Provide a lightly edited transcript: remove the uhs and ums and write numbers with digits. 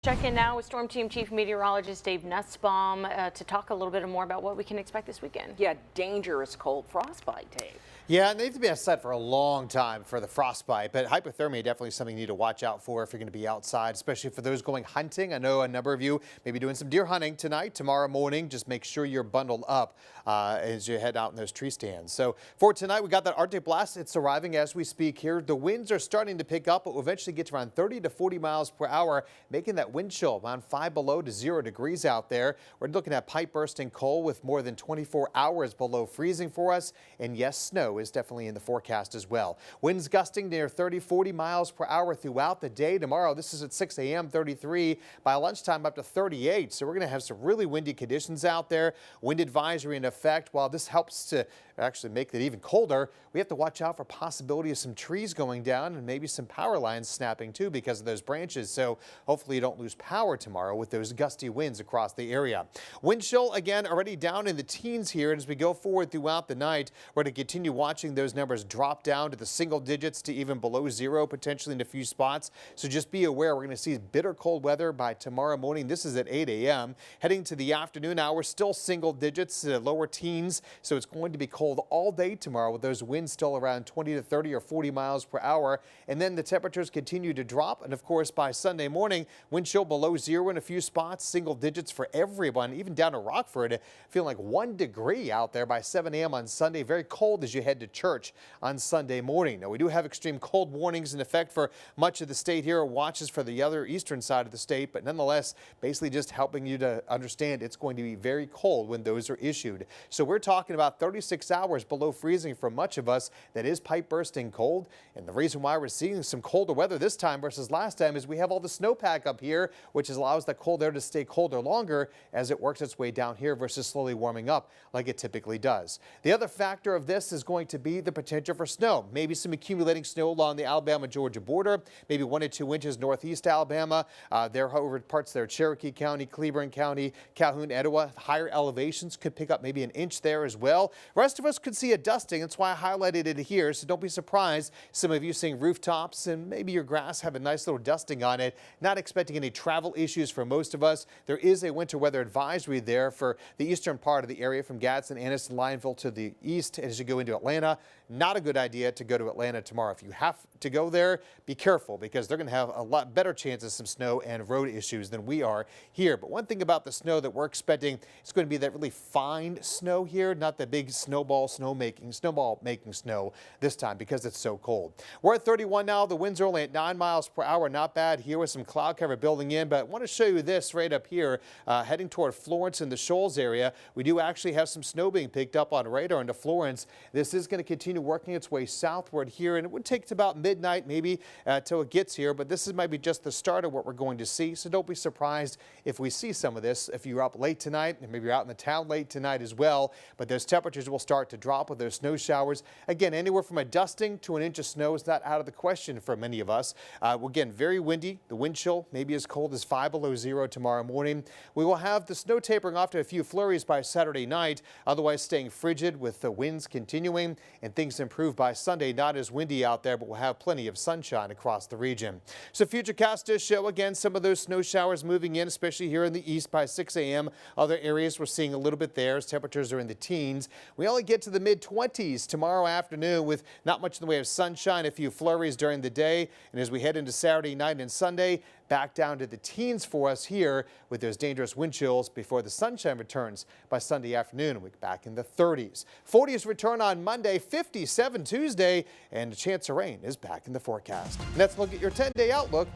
Check in now with Storm Team Chief Meteorologist Dave Nussbaum to talk a little bit more about what we can expect this weekend. Yeah, dangerous cold frostbite, Dave. Yeah, and they have to be set for a long time for the frostbite, but hypothermia definitely something you need to watch out for if you're going to be outside, especially for those going hunting. I know a number of you may be doing some deer hunting tonight, tomorrow morning. Just make sure you're bundled up as you head out in those tree stands. So for tonight, we got that Arctic blast. It's arriving as we speak here. The winds are starting to pick up, but we'll eventually get to around 30 to 40 miles per hour, making that wind chill around 5 below to 0 degrees out there. We're looking at pipe bursting cold with more than 24 hours below freezing for us. And yes, snow is definitely in the forecast as well. Winds gusting near 30, 40 miles per hour throughout the day. Tomorrow, this is at 6 a.m., 33. By lunchtime, up to 38. So we're going to have some really windy conditions out there. Wind advisory in effect. While this helps to actually make it even colder, we have to watch out for possibility of some trees going down and maybe some power lines snapping too because of those branches. So hopefully you don't lose power tomorrow with those gusty winds across the area. Wind chill again already down in the teens here. And as we go forward throughout the night, we're going to continue watching those numbers drop down to the single digits to even below 0 potentially in a few spots. So just be aware we're going to see bitter cold weather by tomorrow morning. This is at 8 a.m. Heading to the afternoon hours, still single digits, lower teens. So it's going to be cold all day tomorrow with those winds still around 20 to 30 or 40 miles per hour. And then the temperatures continue to drop. And of course, by Sunday morning, wind chill below 0 in a few spots, single digits for everyone, even down to Rockford, feeling like 1 degree out there by 7 a.m. on Sunday. Very cold as you head to church on Sunday morning. Now, we do have extreme cold warnings in effect for much of the state here, watches for the other eastern side of the state, but nonetheless, basically just helping you to understand it's going to be very cold when those are issued. So we're talking about 36 hours below freezing for much of us. That is pipe bursting cold. And the reason why we're seeing some colder weather this time versus last time is we have all the snowpack up here, which allows that cold air to stay colder longer as it works its way down here versus slowly warming up like it typically does. The other factor of this is going to be the potential for snow. Maybe some accumulating snow along the Alabama-Georgia border, maybe 1 to 2 inches northeast Alabama. There over parts there, Cherokee County, Cleburne County, Calhoun, Etowah. Higher elevations could pick up maybe an inch there as well. Rest of us could see a dusting. That's why I highlighted it here. So don't be surprised. Some of you seeing rooftops and maybe your grass have a nice little dusting on it. Not expecting any travel issues for most of us. There is a winter weather advisory there for the eastern part of the area from Gadsden, Anniston, Lineville to the east as you go into Atlanta. Not a good idea to go to Atlanta tomorrow. If you have to go there, be careful because they're going to have a lot better chances of some snow and road issues than we are here. But one thing about the snow that we're expecting, it's going to be that really fine snow here, not the big snowball making snow this time because it's so cold. We're at 31 now. The winds are only at 9 miles per hour. Not bad here with some cloud cover building in, but I want to show you this right up here heading toward Florence and the Shoals area. We do actually have some snow being picked up on radar into Florence. This is going to continue working its way southward here, and it would take to about midnight maybe till it gets here, but this might be just the start of what we're going to see, so don't be surprised if we see some of this if you're up late tonight and maybe you're out in the town late tonight as well. But those temperatures will start to drop with those snow showers. Again, anywhere from a dusting to an inch of snow is not out of the question for many of us. Again, very windy. The wind chill maybe as cold as 5 below 0 tomorrow morning. We will have the snow tapering off to a few flurries by Saturday night, otherwise staying frigid with the winds continuing, and things improve by Sunday. Not as windy out there, but we'll have plenty of sunshine across the region. So futurecast does show again some of those snow showers moving in, especially here in the east by 6 a.m. Other areas we're seeing a little bit there as temperatures are in the teens. We only get to the mid-20s tomorrow afternoon with not much in the way of sunshine, a few flurries during the day. And as we head into Saturday night and Sunday, back down to the teens for us here with those dangerous wind chills before the sunshine returns by Sunday afternoon. And we're back in the 30s. 40s return on Monday, 57 Tuesday, and a chance of rain is back in the forecast. And let's look at your 10-day outlook